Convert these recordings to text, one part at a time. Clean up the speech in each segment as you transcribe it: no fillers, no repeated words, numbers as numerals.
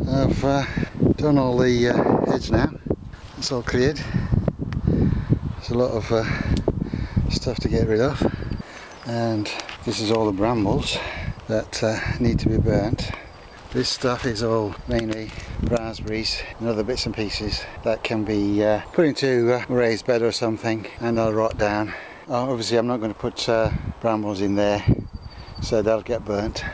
I've done all the hedge now. It's all cleared. There's a lot of stuff to get rid of, and this is all the brambles that need to be burnt. This stuff is all mainly raspberries and other bits and pieces that can be put into a raised bed or something, and they'll rot down. Obviously I'm not going to put brambles in there, so they'll get burnt.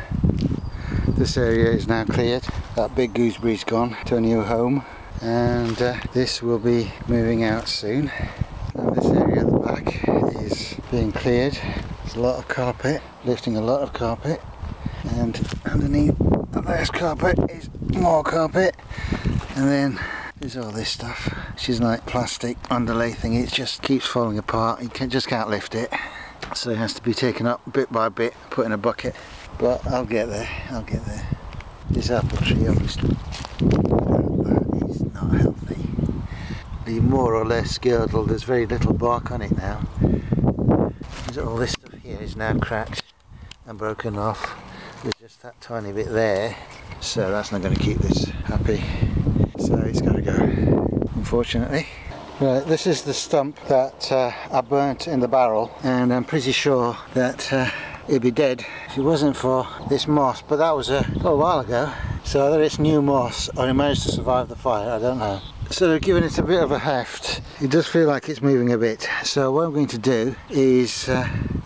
This area is now cleared. That big gooseberry's gone to a new home, and this will be moving out soon. And this area at the back is being cleared. There's a lot of carpet, lifting a lot of carpet, and underneath this carpet is more carpet, and then there's all this stuff, which is like plastic underlay thing. It just keeps falling apart. You just can't lift it, so it has to be taken up bit by bit, put in a bucket. But I'll get there, I'll get there. This apple tree obviously is not healthy. The more or less girdle, there's very little bark on it now. All this stuff here is now cracked and broken off. There's just that tiny bit there, so that's not going to keep this happy. So it's got to go, unfortunately. Right, this is the stump that I burnt in the barrel, and I'm pretty sure that it'd be dead if it wasn't for this moss, but that was a little while ago, so whether it's new moss or it managed to survive the fire, I don't know. So they've given it a bit of a heft. It does feel like it's moving a bit, so what I'm going to do is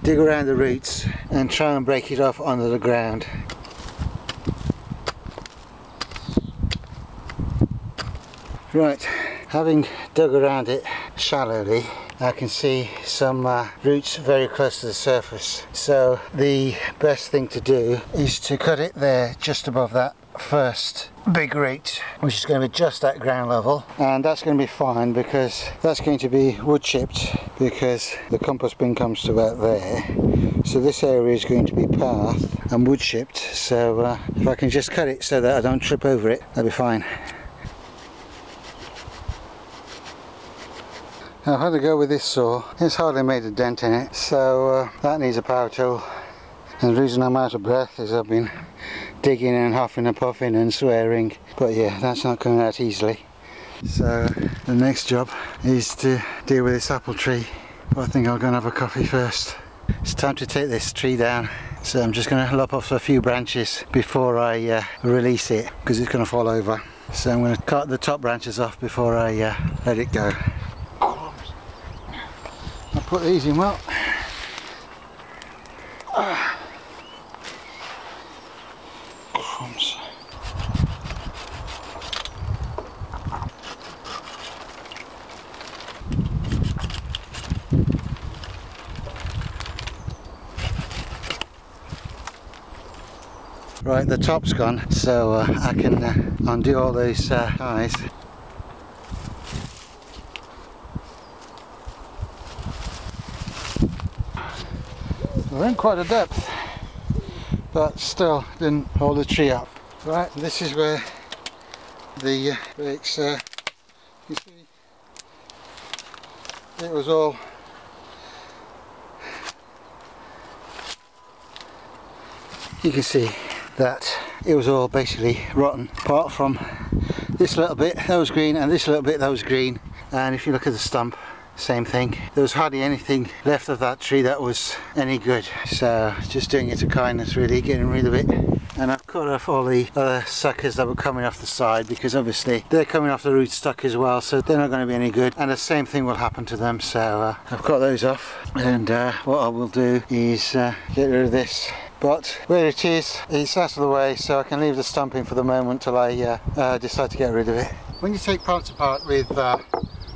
dig around the roots and try and break it off under the ground. Right, having dug around it shallowly, I can see some roots very close to the surface. So the best thing to do is to cut it there just above that first big root, which is going to be just at ground level, and that's going to be fine because that's going to be wood chipped, because the compost bin comes to about there. So this area is going to be path and wood chipped, so if I can just cut it so that I don't trip over it, that'll be fine. I've had to go with this saw. It's hardly made a dent in it, so that needs a power tool. And the reason I'm out of breath is I've been digging and huffing and puffing and swearing, but yeah, that's not coming out easily. So the next job is to deal with this apple tree, but I think I'll go and have a coffee first. It's time to take this tree down, so I'm just going to lop off a few branches before I release it, because it's going to fall over. So I'm going to cut the top branches off before I let it go. I'll put these in well. Crumbs. Right, the top's gone, so I can undo all those ties. We're in quite a depth, but still didn't hold the tree up. Right, this is where the brakes, you see, it was all you can see that it was all basically rotten, apart from this little bit that was green and this little bit that was green. And if you look at the stump, same thing. There was hardly anything left of that tree that was any good, so just doing it to kindness really, getting rid of it. And I've cut off all the other suckers that were coming off the side, because obviously they're coming off the rootstock as well, so they're not going to be any good, and the same thing will happen to them. So I've cut those off, and what I will do is get rid of this. But where it is, it's out of the way, so I can leave the stump in for the moment till I decide to get rid of it. When you take pallets apart with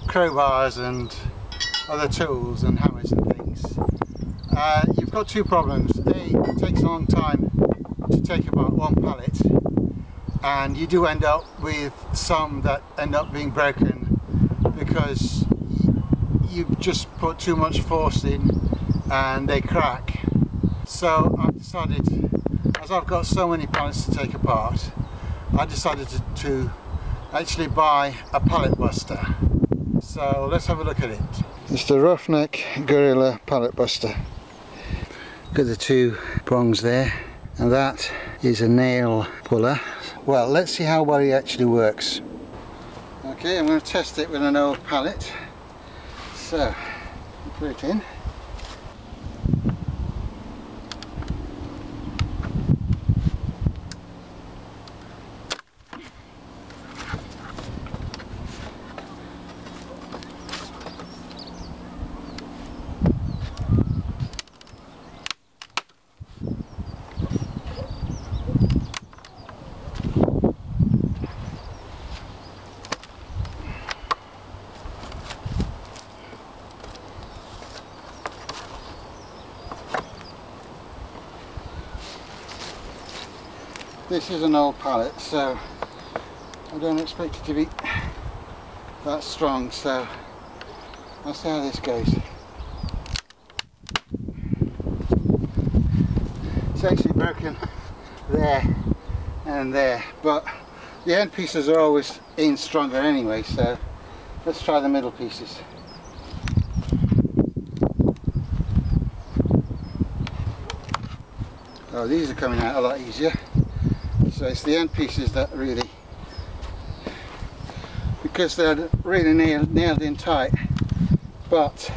crowbars and other tools and hammers and things, you've got two problems. It takes a long time to take apart one pallet, and you do end up with some that end up being broken because you've just put too much force in and they crack. So I've decided, as I've got so many pallets to take apart, I decided to actually buy a Pallet Buster. So let's have a look at it. It's the Roughneck Gorilla Pallet Buster. Got the two prongs there, and that is a nail puller. Well, let's see how well it actually works. Okay, I'm going to test it with an old pallet. So, put it in. This is an old pallet, so I don't expect it to be that strong, so I'll see how this goes. It's actually broken there and there, but the end pieces are always in stronger anyway, so let's try the middle pieces. Oh, these are coming out a lot easier. So it's the end pieces that really, because they're really nailed in tight, but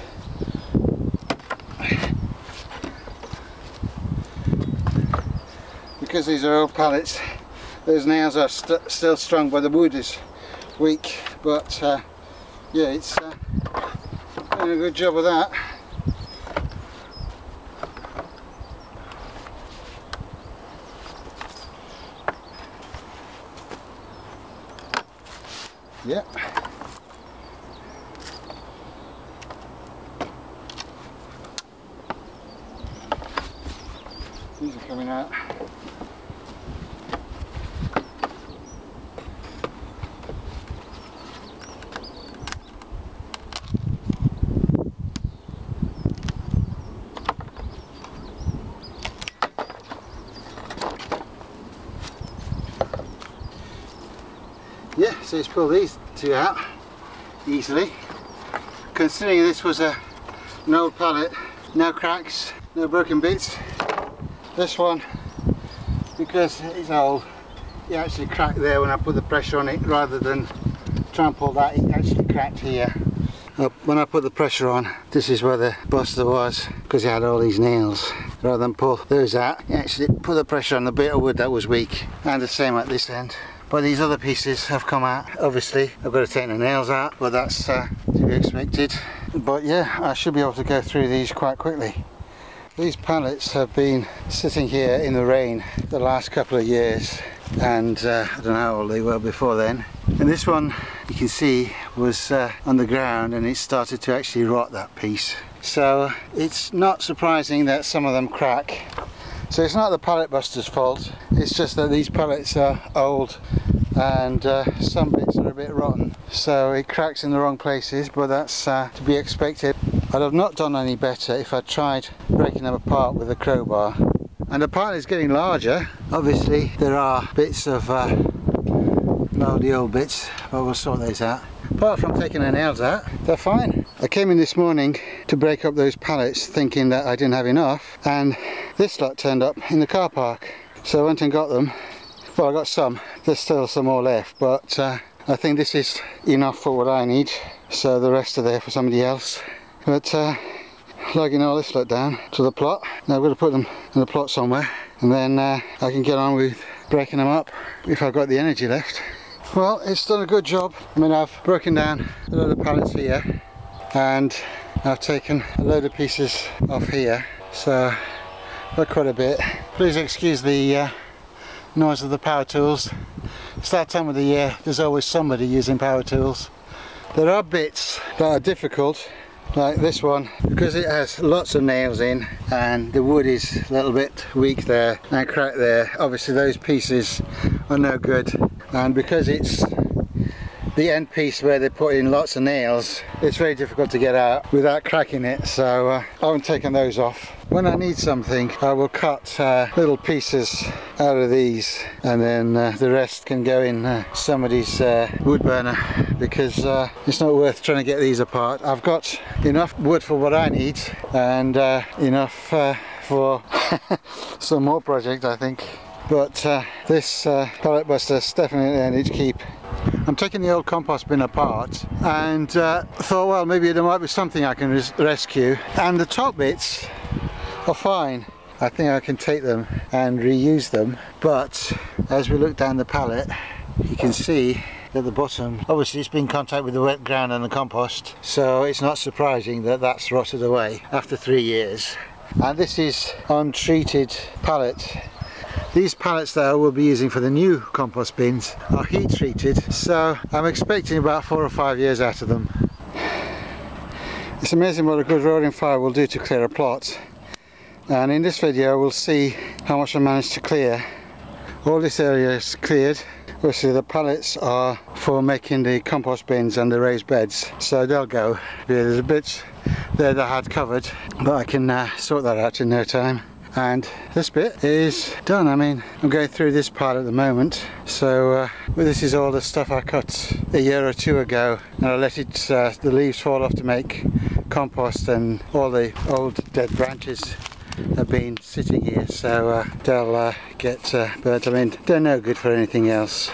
because these are old pallets, those nails are still strong, but the wood is weak. But yeah, it's doing a good job of that. Yep. These are coming out. Yeah, so let's pull these two out easily. Considering this was an old pallet, no cracks, no broken bits. This one, because it's old, it actually cracked there when I put the pressure on it, rather than try and pull that, it actually cracked here. When I put the pressure on, this is where the buster was, because it had all these nails. Rather than pull those out, it actually put the pressure on the bit of wood that was weak, and the same at this end. But these other pieces have come out. Obviously I've got to take the nails out, but that's to be expected. But yeah, I should be able to go through these quite quickly. These pallets have been sitting here in the rain the last couple of years, and I don't know how old they were before then. And this one, you can see, was on the ground, and it started to actually rot, that piece. So it's not surprising that some of them crack. So it's not the Pallet Buster's fault, it's just that these pallets are old and some bits are a bit rotten. So it cracks in the wrong places, but that's to be expected. I'd have not done any better if I'd tried breaking them apart with a crowbar. And the pallet is getting larger. Obviously there are bits of moldy old bits, but we'll sort those out. Apart from taking the nails out, they're fine. I came in this morning to break up those pallets thinking that I didn't have enough, and this lot turned up in the car park. So I went and got them. Well, I got some. There's still some more left, but I think this is enough for what I need. So the rest are there for somebody else. But lugging all this lot down to the plot. Now I've got to put them in the plot somewhere, and then I can get on with breaking them up if I've got the energy left. Well, it's done a good job. I mean, I've broken down a load of pallets here, and I've taken a load of pieces off here, so got quite a bit. Please excuse the noise of the power tools. It's that time of the year, there's always somebody using power tools. There are bits that are difficult, like this one, because it has lots of nails in and the wood is a little bit weak there and cracked there. Obviously those pieces are no good, and because it's the end piece where they put in lots of nails, it's very difficult to get out without cracking it, so I haven't taken those off. When I need something, I will cut little pieces out of these, and then the rest can go in somebody's wood burner, because it's not worth trying to get these apart. I've got enough wood for what I need, and enough for some more project, I think. But this Pallet Buster is definitely a need to keep. I'm taking the old compost bin apart and thought, well, maybe there might be something I can rescue. And the top bits are fine. I think I can take them and reuse them. But as we look down the pallet, you can see at the bottom, obviously it's been in contact with the wet ground and the compost, so it's not surprising that that's rotted away after 3 years. And this is untreated pallet. These pallets that I will be using for the new compost bins are heat treated, so I'm expecting about 4 or 5 years out of them. It's amazing what a good roaring fire will do to clear a plot, and in this video we'll see how much I managed to clear. All this area is cleared. Obviously the pallets are for making the compost bins and the raised beds, so they'll go. There's a bit there that I had covered, but I can sort that out in no time. And this bit is done. I mean, I'm going through this part at the moment, so this is all the stuff I cut a year or two ago, and I let it the leaves fall off to make compost, and all the old dead branches have been sitting here, so they'll get burnt. I mean, they're no good for anything else.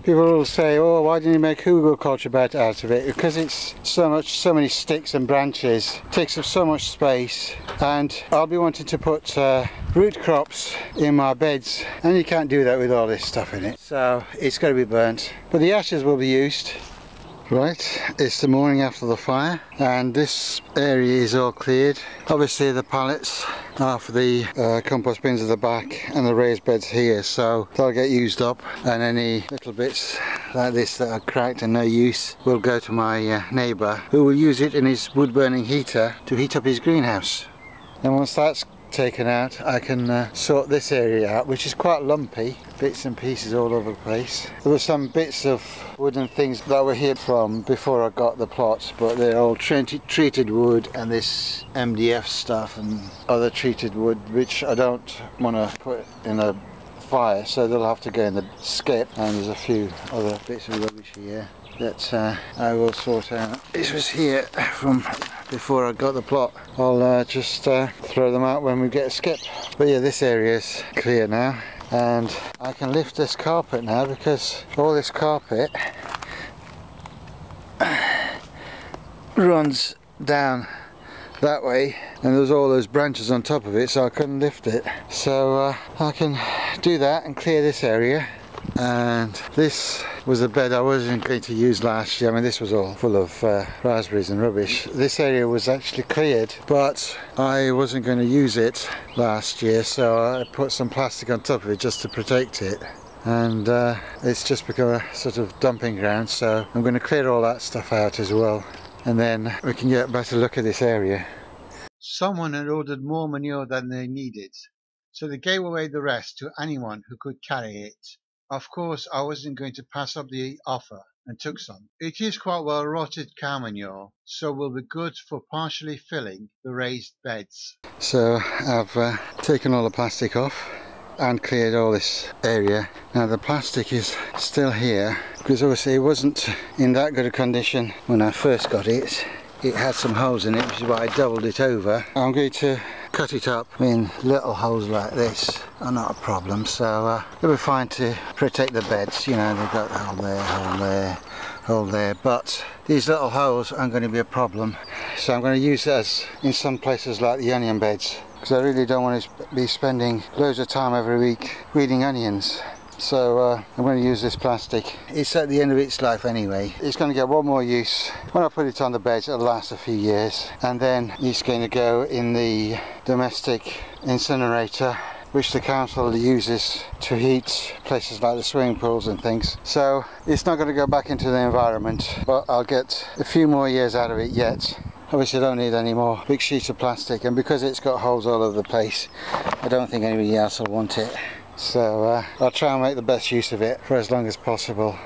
People will say, oh, why didn't you make hugelkultur bed out of it? Because it's so many sticks and branches, it takes up so much space, and I'll be wanting to put root crops in my beds, and you can't do that with all this stuff in it, so it's got to be burnt. But the ashes will be used. Right, it's the morning after the fire, and this area is all cleared. Obviously the pallets are for the compost bins at the back and the raised beds here, so they'll get used up, and any little bits like this that are cracked and no use will go to my neighbour, who will use it in his wood burning heater to heat up his greenhouse. And once that's taken out, I can sort this area out, which is quite lumpy, bits and pieces all over the place. There were some bits of wooden things that were here from before I got the plots, but they're all treated wood, and this MDF stuff and other treated wood which I don't want to put in a fire, so they'll have to go in the skip. And there's a few other bits of rubbish here that I will sort out. This was here from before I got the plot. I'll just throw them out when we get a skip. But yeah, this area is clear now, and I can lift this carpet now, because all this carpet runs down that way, and there's all those branches on top of it, so I couldn't lift it. So I can do that and clear this area. And this was a bed I wasn't going to use last year. I mean, this was all full of raspberries and rubbish. This area was actually cleared, but I wasn't going to use it last year, so I put some plastic on top of it just to protect it. And it's just become a sort of dumping ground, so I'm going to clear all that stuff out as well, and then we can get a better look at this area. Someone had ordered more manure than they needed, so they gave away the rest to anyone who could carry it. Of course, I wasn't going to pass up the offer and took some. It is quite well rotted cow manure, so will be good for partially filling the raised beds. So I've taken all the plastic off and cleared all this area. Now the plastic is still here, because obviously it wasn't in that good a condition when I first got it. It had some holes in it, which is why I doubled it over. I'm going to cut it up in little holes like this. Are not a problem, so it'll be fine to protect the beds. You know, they've got a hole there, hole there, hole there, but these little holes aren't going to be a problem. So I'm going to use it as in some places like the onion beds, because I really don't want to be spending loads of time every week weeding onions. So I'm going to use this plastic. It's at the end of its life anyway. It's going to get one more use. When I put it on the beds, it'll last a few years, and then it's going to go in the domestic incinerator, which the council uses to heat places like the swimming pools and things. So it's not going to go back into the environment, but I'll get a few more years out of it yet. Obviously I don't need any more big sheets of plastic, and because it's got holes all over the place, I don't think anybody else will want it. So I'll try and make the best use of it for as long as possible.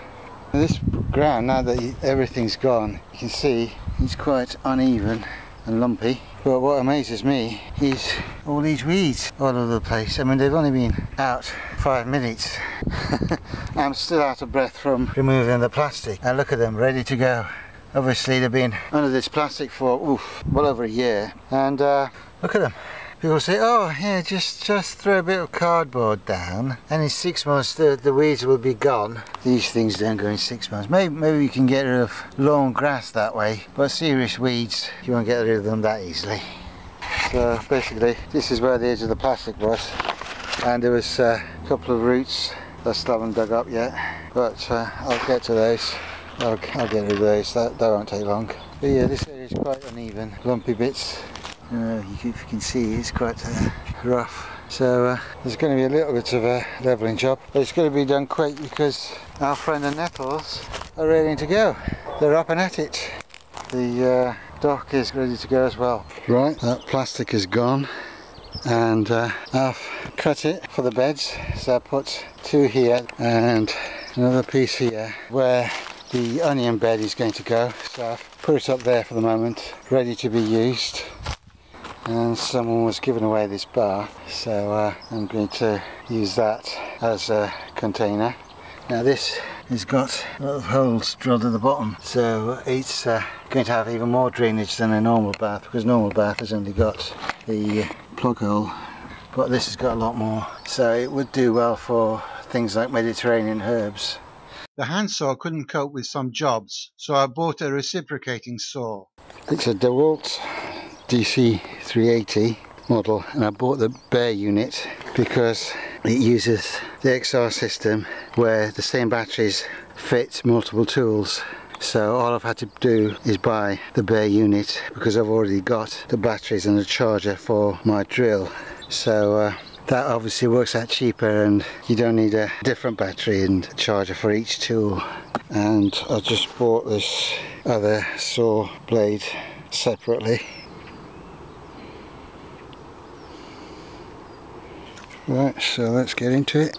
This ground, now that everything's gone, you can see it's quite uneven and lumpy. But what amazes me is all these weeds all over the place. I mean, they've only been out 5 minutes. I'm still out of breath from removing the plastic. And look at them, ready to go. Obviously they've been under this plastic for well over a year. And look at them. People say, oh yeah, just throw a bit of cardboard down and in 6 months the weeds will be gone. These things don't go in 6 months. Maybe you can get rid of long grass that way, but serious weeds, you won't get rid of them that easily. So basically this is where the edge of the plastic was, and there was a couple of roots that still haven't dug up yet, but I'll get to those. I'll get rid of those, that won't take long. But yeah, this area is quite uneven, lumpy bits. If you can see, it's quite rough. So there's going to be a little bit of a levelling job, but it's going to be done quick because our friend the nettles are ready to go. They're up and at it. The dock is ready to go as well. Right, that plastic is gone, and I've cut it for the beds. So I put 2 here and another piece here where the onion bed is going to go. So I've put it up there for the moment, ready to be used. And someone was giving away this bar, so I'm going to use that as a container. Now this has got a lot of holes drilled at the bottom, so it's going to have even more drainage than a normal bath, because normal bath has only got the plug hole, but this has got a lot more, so it would do well for things like Mediterranean herbs. The handsaw couldn't cope with some jobs, so I bought a reciprocating saw. It's a DeWalt DC 380 model, and I bought the bare unit because it uses the XR system where the same batteries fit multiple tools. So all I've had to do is buy the bare unit because I've already got the batteries and the charger for my drill. So that obviously works out cheaper, and you don't need a different battery and charger for each tool. And I just bought this other saw blade separately. Right, so let's get into it.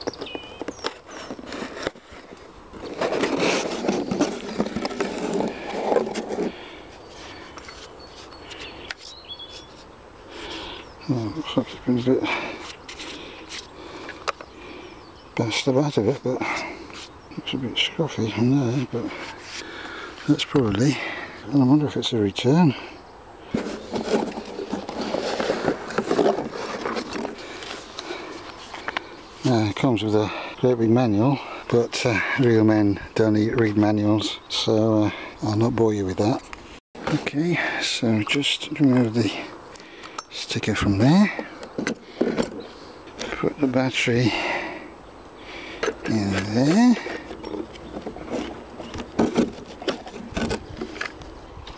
Oh, looks like it's been a bit best out of it, but looks a bit scruffy on there, but that's probably, and I wonder if it's a return. It comes with a great big manual, but real men don't read manuals, so I'll not bore you with that. Okay, so just remove the sticker from there, put the battery in there.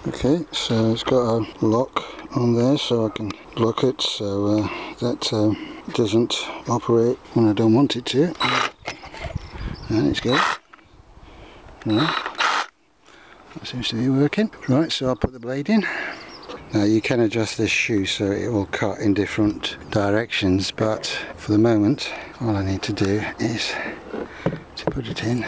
Okay, so it's got a lock on there so I can lock it, so that doesn't operate when I don't want it to. And it's good. Right, that seems to be working. Right, so I'll put the blade in. Now you can adjust this shoe so it will cut in different directions, but for the moment all I need to do is to put it in.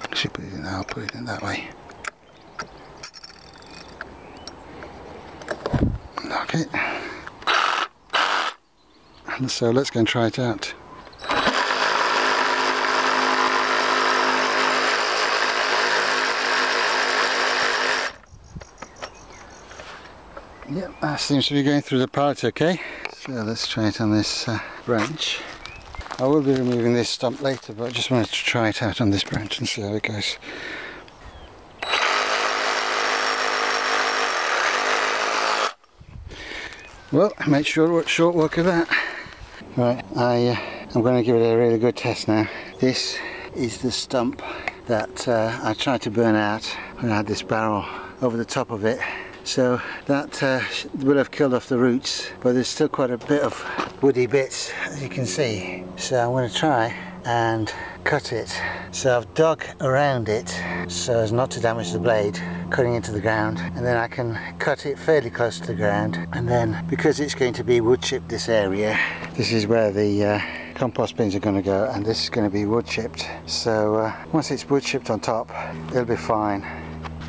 Actually put it in, I'll put it in that way. Lock it. And so let's go and try it out. Yep, that seems to be going through the pallet okay. So let's try it on this branch. I will be removing this stump later, but I just wanted to try it out on this branch and see how it goes. Well, I made short work of that. Right, I'm going to give it a really good test now. This is the stump that I tried to burn out when I had this barrel over the top of it. So that will have killed off the roots, but there's still quite a bit of woody bits, as you can see. So I'm going to try and cut it. So I've dug around it so as not to damage the blade, cutting into the ground, and then I can cut it fairly close to the ground. And then, because it's going to be wood chipped, this area, this is where the compost bins are going to go, and this is going to be wood chipped. So once it's wood chipped on top, it'll be fine.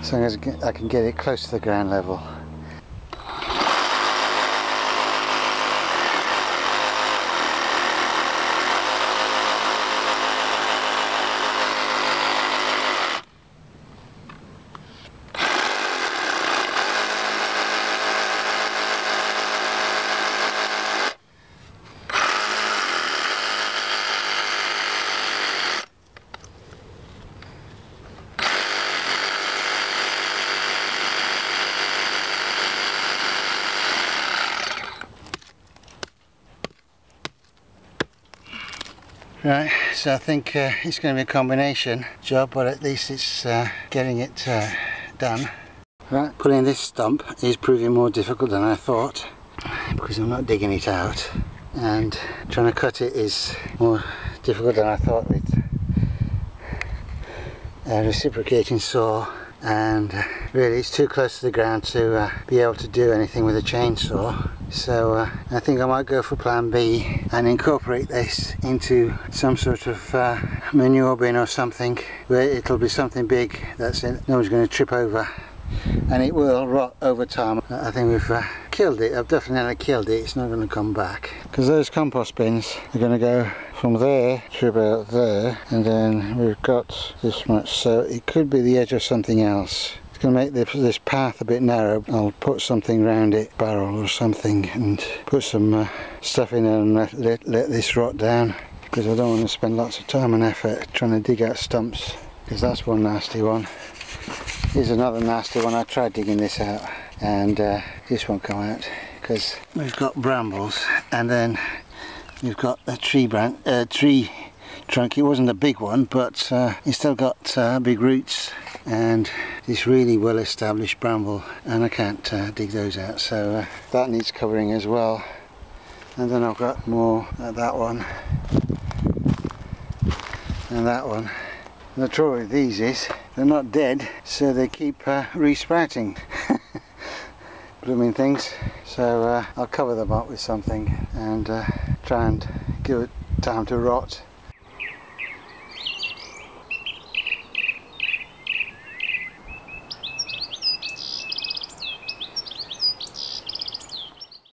So I can get it close to the ground level. Right, so I think it's going to be a combination job, but at least it's getting it done. Right, pulling this stump is proving more difficult than I thought because I'm not digging it out, and trying to cut it is more difficult than I thought with a reciprocating saw, and really it's too close to the ground to be able to do anything with a chainsaw. So I think I might go for plan B and incorporate this into some sort of manure bin or something where it'll be something big that's no one's going to trip over, and it will rot over time. I think we've killed it. I've definitely killed it. It's not going to come back, because those compost bins are going to go from there to about there, and then we've got this much, so it could be the edge of something else. It's going to make this path a bit narrow. I'll put something round it, barrel or something, and put some stuff in there and let this rot down, because I don't want to spend lots of time and effort trying to dig out stumps, because that's one nasty one. Here's another nasty one. I tried digging this out and this won't come out because we've got brambles, and then we've got a tree trunk. It wasn't a big one, but it's still got big roots and this really well established bramble, and I can't dig those out, so that needs covering as well. And then I've got more like that one and that one. The trouble with these is they're not dead, so they keep resprouting blooming things. So I'll cover them up with something and try and give it time to rot.